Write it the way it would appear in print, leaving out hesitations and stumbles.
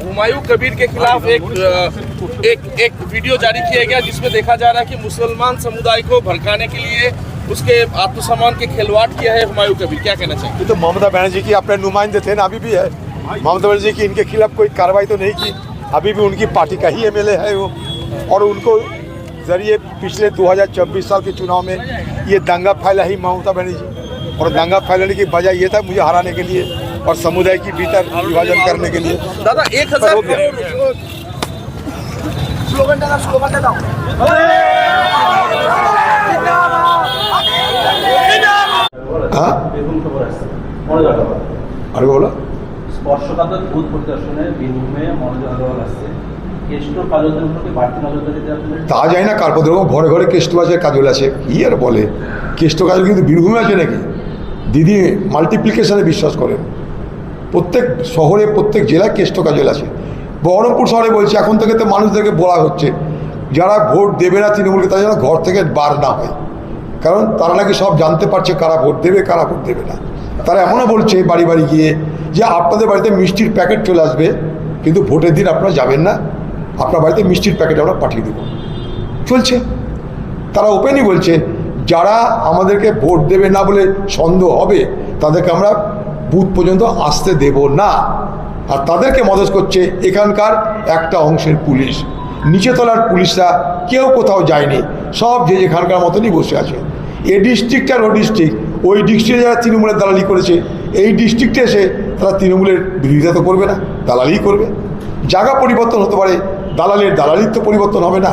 हुमायूं कबीर के खिलाफ एक वीडियो जारी किया गया जिसमें देखा जा रहा है कि मुसलमान समुदाय को भड़काने के लिए उसके आत्मसम्मान के खिलवाड़ किया है हुमायूं कबीर। क्या कहना चाहिए? तो ममता बनर्जी की अपने नुमाइंदे थे ना, अभी भी है। ममता बनर्जी की इनके खिलाफ कोई कार्रवाई तो नहीं की, अभी भी उनकी पार्टी का ही एमएलए है वो, और उनको जरिए पिछले 2024 साल के चुनाव में ये दंगा फैला ही ममता बनर्जी, और दंगा फैलाने की वजह ये था मुझे हराने के लिए और समुदाय की भीतर विभाजन करने के लिए। दादा 1000 अरे बोला স্পর্শকাতর ভূত পরিদর্শনে বীরভূমে মনোজ আগরওয়াল আসছে, কেষ্ট কাজলদের উপরে বাড়তি নজরদারি দেওয়া তা যায় না, কার্পদ ঘরে ঘরে কেষ্ট আছে, কাজল আছে, কি আর বলে কেষ্ট কাজল কিন্তু বীরভূমে আছে নাকি? দিদি মাল্টিপ্লিকেশনে বিশ্বাস করেন, প্রত্যেক শহরে প্রত্যেক জেলায় কেষ্ট কাজল আছে। বহরমপুর শহরে বলছে এখন থেকে তো মানুষদেরকে বলা হচ্ছে যারা ভোট দেবে না তৃণমূলকে তারা যেন ঘর থেকে বার না হয়, কারণ তারা নাকি সব জানতে পারছে কারা ভোট দেবে কারা ভোট দেবে না। তারা এমনও বলছে বাড়ি বাড়ি গিয়ে যে আপনাদের বাড়িতে মিষ্টির প্যাকেট চলে আসবে, কিন্তু ভোটের দিন আপনারা যাবেন না, আপনার বাড়িতে মিষ্টির প্যাকেট আমরা পাঠিয়ে দেবো। চলছে, তারা ওপেনই বলছে যারা আমাদেরকে ভোট দেবে না বলে সন্দেহ হবে তাদেরকে আমরা বুথ পর্যন্ত আসতে দেব না। আর তাদেরকে মদত করছে এখানকার একটা অংশের পুলিশ, নিচে তলার পুলিশরা কেউ কোথাও যায়নি, সব যে যেখানকার মতনই বসে আছে। এই ডিস্ট্রিক্ট আর ও ডিস্ট্রিক্ট, ওই ডিস্ট্রিক্টে যারা তৃণমূলের দালালি করেছে এই ডিস্ট্রিক্টে এসে তারা তৃণমূলের বিরোধিতা তো করবে না, দালালিই করবে। জায়গা পরিবর্তন হতে পারে, দালালির দালালির তো পরিবর্তন হবে না।